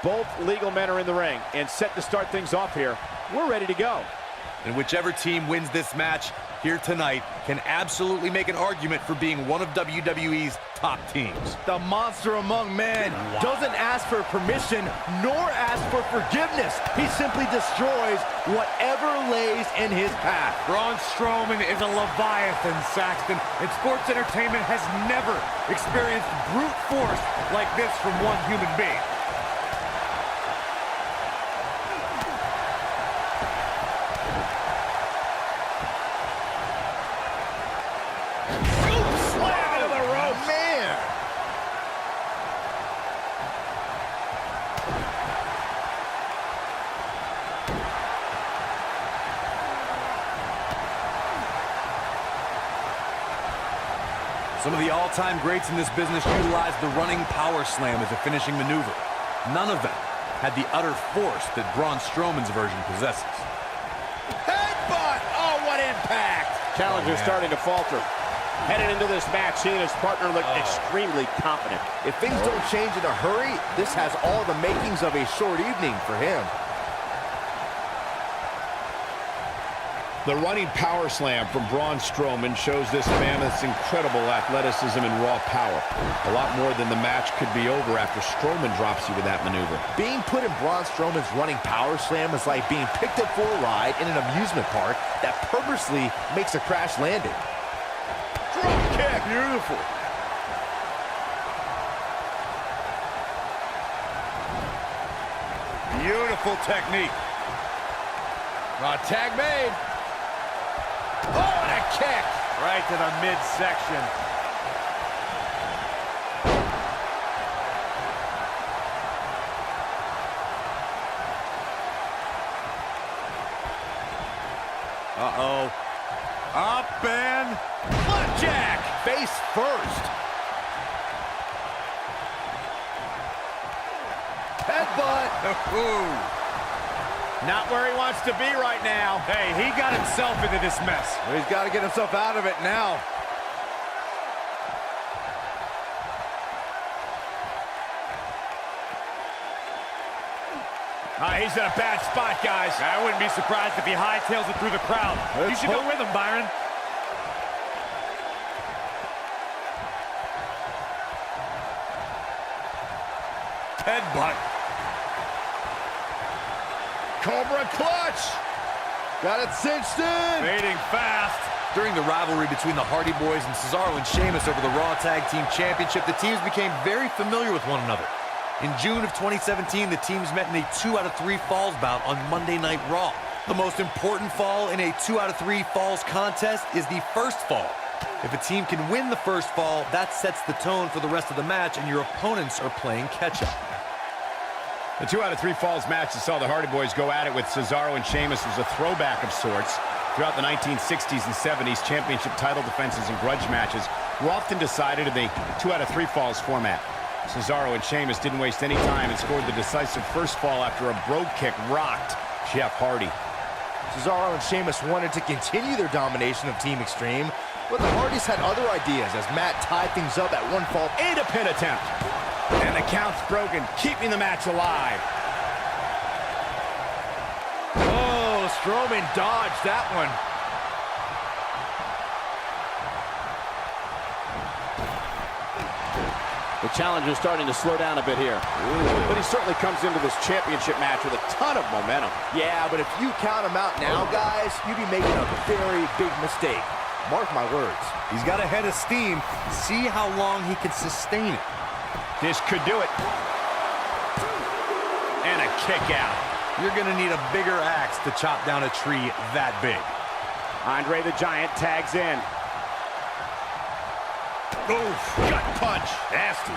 Both legal men are in the ring and set to start things off here. We're ready to go. And whichever team wins this match here tonight can absolutely make an argument for being one of WWE's top teams. The monster among men doesn't ask for permission nor ask for forgiveness. He simply destroys whatever lays in his path. Braun Strowman is a Leviathan, Saxton, and sports entertainment has never experienced brute force like this from one human being. Some of the all-time greats in this business utilized the running power slam as a finishing maneuver. None of them had the utter force that Braun Strowman's version possesses. Headbutt! Oh, what impact! Challenger's starting to falter. Headed into this match, he and his partner look extremely confident. If things don't change in a hurry, this has all the makings of a short evening for him. The running power slam from Braun Strowman shows this mammoth's incredible athleticism and raw power. A lot more than the match could be over after Strowman drops you with that maneuver. Being put in Braun Strowman's running power slam is like being picked up for a ride in an amusement park that purposely makes a crash landing. Drop kick! Beautiful. Beautiful technique. Tag made. Oh, and a kick! Right to the midsection. Uh-oh. Up and Flapjack! Face first. Headbutt. Not where he wants to be right now. hey, he got himself into this mess. He's got to get himself out of it now. He's in a bad spot, guys. I wouldn't be surprised if he hightails it through the crowd. You should go with him, Byron. Headbutt. Cobra clutch. Got it cinched in. Fading fast. During the rivalry between the Hardy Boys and Cesaro and Sheamus over the Raw Tag Team Championship, the teams became very familiar with one another. In June of 2017, the teams met in a 2 out of 3 falls bout on Monday Night Raw. The most important fall in a 2 out of 3 falls contest is the first fall. If a team can win the first fall, that sets the tone for the rest of the match, and your opponents are playing catch-up. The 2 out of 3 falls match that saw the Hardy Boys go at it with Cesaro and Sheamus was a throwback of sorts. Throughout the 1960s and 70s, championship title defenses and grudge matches were often decided in the 2 out of 3 falls format. Cesaro and Sheamus didn't waste any time and scored the decisive first fall after a brogue kick rocked Jeff Hardy. Cesaro and Sheamus wanted to continue their domination of Team Extreme, but the Hardys had other ideas as Matt tied things up at 1 fall And a pin attempt. And the count's broken, keeping the match alive. Oh, Strowman dodged that one. The challenger's starting to slow down a bit here. But he certainly comes into this championship match with a ton of momentum. Yeah, but if you count him out now, guys, you'd be making a very big mistake. Mark my words. He's got a head of steam. See how long he can sustain it. This could do it. And a kick out. You're going to need a bigger axe to chop down a tree that big. Andre the Giant tags in. Oof, gut punch. Nasty.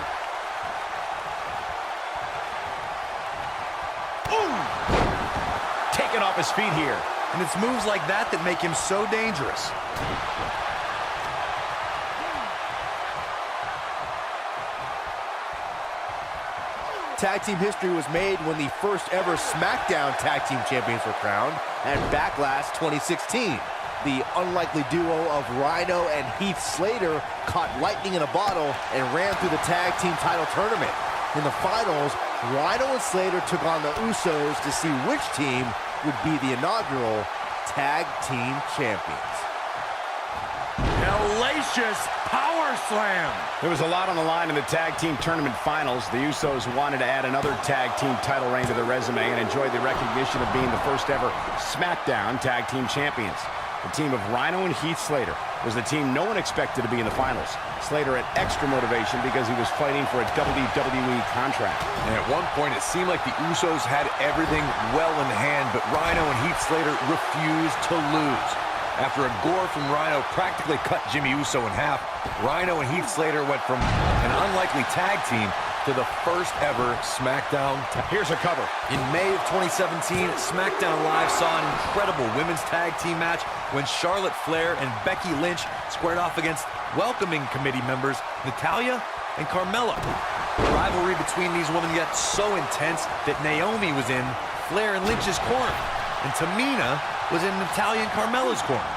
Ooh! Taken off his feet here. And it's moves like that that make him so dangerous. Tag team history was made when the first ever SmackDown Tag Team Champions were crowned at Backlash 2016. the unlikely duo of Rhino and Heath Slater caught lightning in a bottle and ran through the tag team title tournament. In the finals, Rhino and Slater took on the Usos to see which team would be the inaugural tag team champions. Hellacious power slam. There was a lot on the line in the tag team tournament finals. The Usos wanted to add another tag team title reign to their resume and enjoyed the recognition of being the first ever SmackDown tag team champions. The team of Rhino and Heath Slater was the team no one expected to be in the finals. Slater had extra motivation because he was fighting for a WWE contract. And at one point, it seemed like the Usos had everything well in hand, but Rhino and Heath Slater refused to lose. After a gore from Rhino practically cut Jimmy Uso in half, Rhino and Heath Slater went from an unlikely tag team to the first ever SmackDown. Here's a cover. In May of 2017, SmackDown Live saw an incredible women's tag team match when Charlotte Flair and Becky Lynch squared off against welcoming committee members Natalya and Carmella. The rivalry between these women got so intense that Naomi was in Flair and Lynch's corner, and Tamina was in Natalya and Carmella's corner.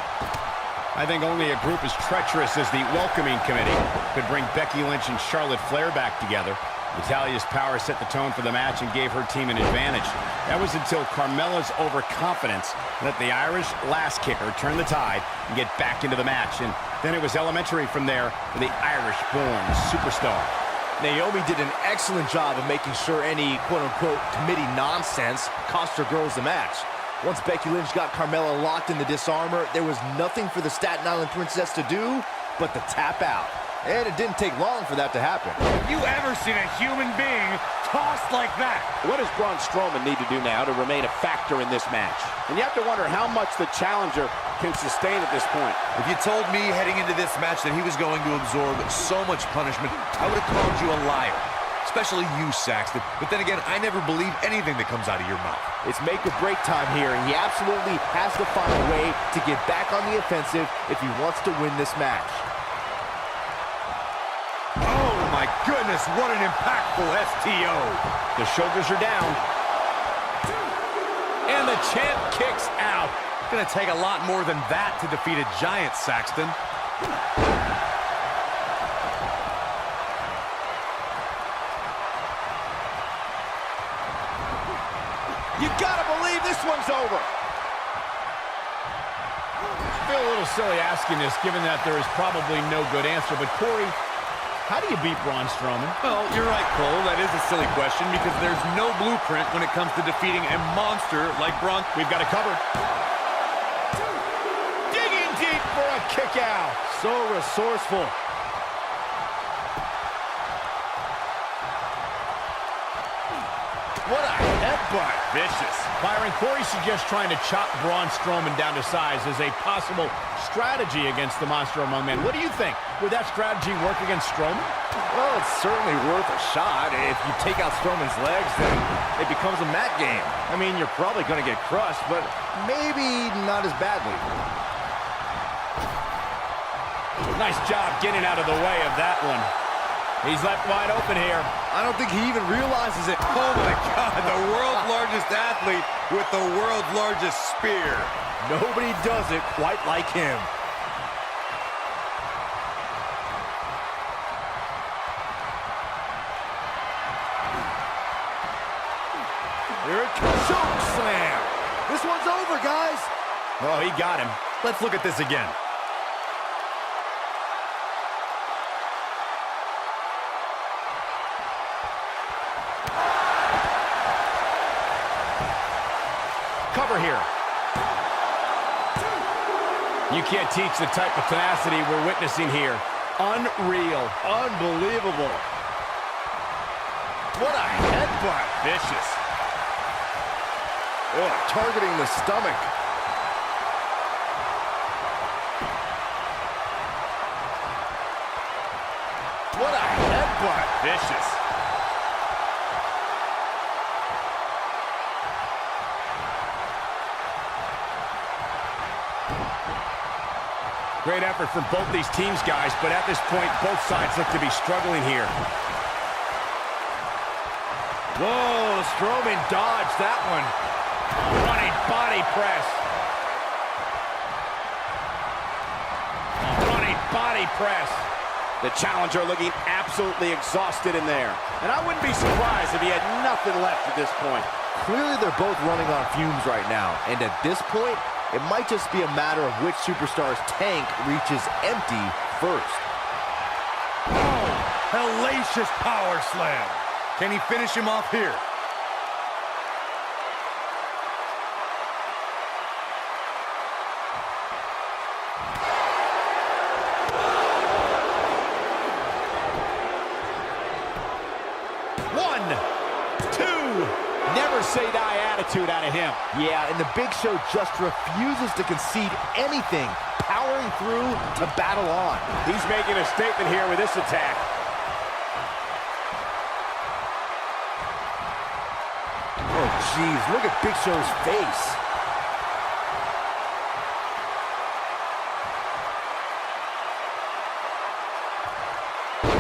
I think only a group as treacherous as the welcoming committee could bring Becky Lynch and Charlotte Flair back together. Natalya's power set the tone for the match and gave her team an advantage. That was until Carmella's overconfidence let the Irish lass kicker turn the tide and get back into the match. And then it was elementary from there for the Irish-born superstar. Naomi did an excellent job of making sure any quote-unquote committee nonsense cost her girls the match. Once Becky Lynch got Carmella locked in the disarmor, there was nothing for the Staten Island Princess to do but to tap out. And it didn't take long for that to happen. Have you ever seen a human being tossed like that? What does Braun Strowman need to do now to remain a factor in this match? And you have to wonder how much the challenger can sustain at this point. If you told me heading into this match that he was going to absorb so much punishment, I would have called you a liar. Especially you, Saxton. But then again, I never believe anything that comes out of your mouth. It's make or break time here, and he absolutely has to find a way to get back on the offensive if he wants to win this match. Oh my goodness, what an impactful STO. The shoulders are down. And the champ kicks out. It's gonna take a lot more than that to defeat a giant, Saxton. You gotta believe this one's over. I feel a little silly asking this, given that there is probably no good answer. But Corey, how do you beat Braun Strowman? Well, you're right, Cole. That is a silly question because there's no blueprint when it comes to defeating a monster like Braun. We've got it covered. Digging deep for a kick out. So resourceful. What a headbutt. Vicious. Byron, Corey suggests trying to chop Braun Strowman down to size as a possible strategy against the monster among men. What do you think? Would that strategy work against Strowman? Well, it's certainly worth a shot. If you take out Strowman's legs, then it becomes a mat game. I mean, you're probably going to get crushed, but maybe not as badly. Nice job getting out of the way of that one. He's left wide open here. I don't think he even realizes it. Oh my God, the world's largest athlete with the world's largest spear. Nobody does it quite like him. Here it comes. Choke slam. This one's over, guys. Oh, he got him. Let's look at this again. Cover here. You can't teach the type of tenacity we're witnessing here. Unreal. Unbelievable. What a headbutt. Vicious. Oh, targeting the stomach. What a headbutt. Vicious. Great effort from both these teams, guys, but at this point, both sides look to be struggling here. Whoa, Strowman dodged that one. Running body press. body press. The challenger looking absolutely exhausted in there. And I wouldn't be surprised if he had nothing left at this point. Clearly, they're both running on fumes right now. And at this point, it might just be a matter of which superstar's tank reaches empty first. Oh, hellacious power slam. Can he finish him off here? Never say die attitude out of him. Yeah, and the Big Show just refuses to concede anything, powering through to battle on. He's making a statement here with this attack. Oh, jeez, look at Big Show's face.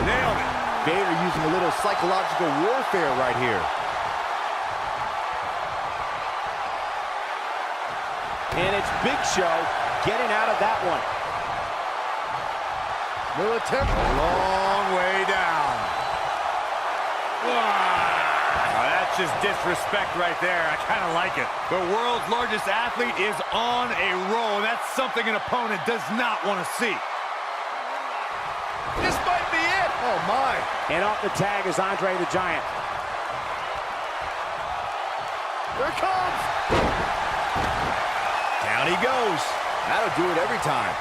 Nailed it. Vader using a little psychological warfare right here. And it's Big Show getting out of that one. No attempt. Long way down. Wow, that's just disrespect right there. I kind of like it. The world's largest athlete is on a roll. That's something an opponent does not want to see. This might be it. Oh, my. And off the tag is Andre the Giant. Here it comes. Down he goes. That'll do it every time.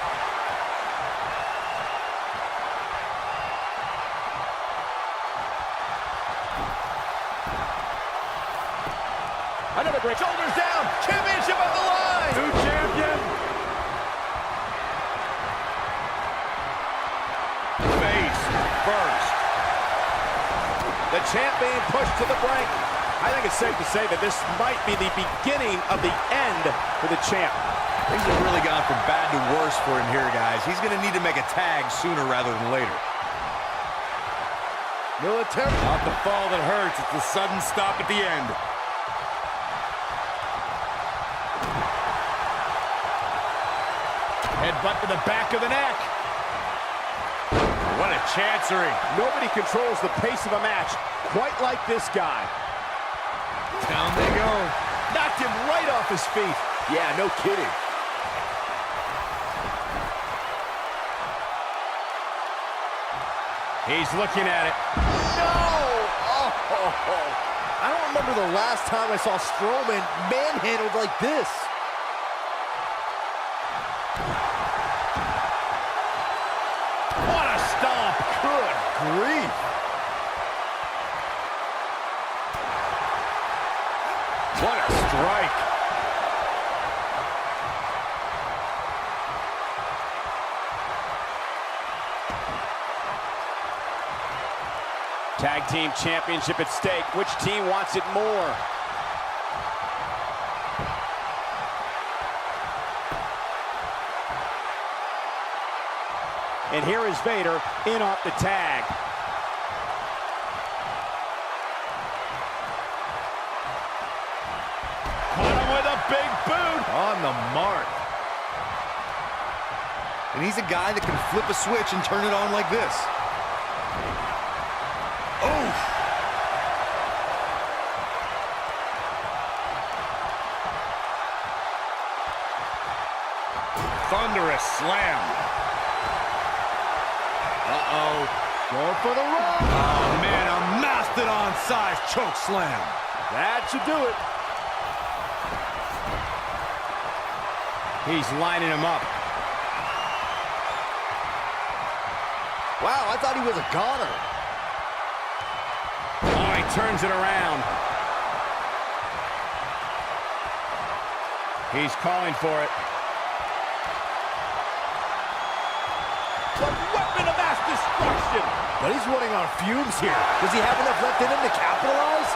Another great Shoulders down. Championship on the line. New champion. face first. The champ being pushed to the brink. I think it's safe to say that this might be the beginning of the end for the champ. Things have really gone from bad to worse for him here, guys. He's going to need to make a tag sooner rather than later. No attempt. Not the fall that hurts. It's the sudden stop at the end. Headbutt to the back of the neck. What a chancery. Nobody controls the pace of a match quite like this guy. Down they go. Knocked him right off his feet. Yeah, no kidding. He's looking at it. No! Oh. I don't remember the last time I saw Strowman manhandled like this. What a stomp. Good grief. What a strike. Tag team championship at stake. Which team wants it more? And here is Vader in off the tag. Caught him with a big boot. On the mark. And he's a guy that can flip a switch and turn it on like this. Oh! Thunderous slam. Uh-oh. Going for the run. Oh, man, a mastodon-sized choke slam. That should do it. He's lining him up. Wow, I thought he was a goner. Oh, he turns it around. He's calling for it. The weapon of mass destruction. But he's running on fumes here. Does he have enough left in him to capitalize?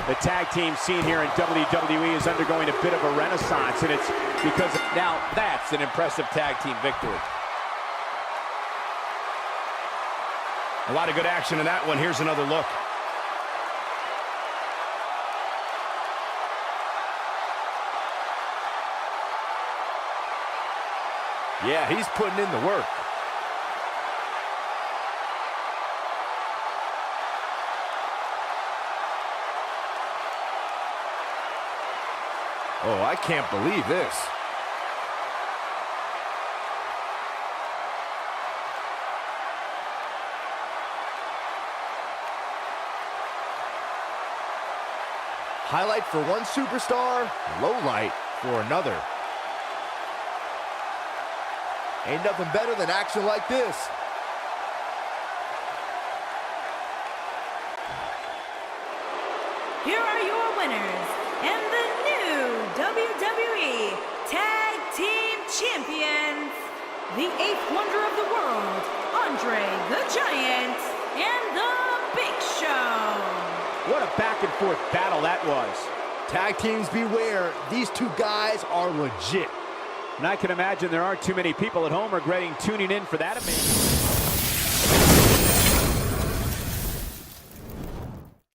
The tag team scene here in WWE is undergoing a bit of a renaissance, and it's because now that's an impressive tag team victory. A lot of good action in that one. Here's another look. Yeah, he's putting in the work. Oh, I can't believe this. Highlight for one superstar, low light for another. Ain't nothing better than action like this. Here are your winners and the new WWE Tag Team Champions, the 8th wonder of the world, Andre the Giant, and the Big Show. What a back-and-forth battle that was. Tag teams beware, these two guys are legit. And I can imagine there aren't too many people at home regretting tuning in for that amazing.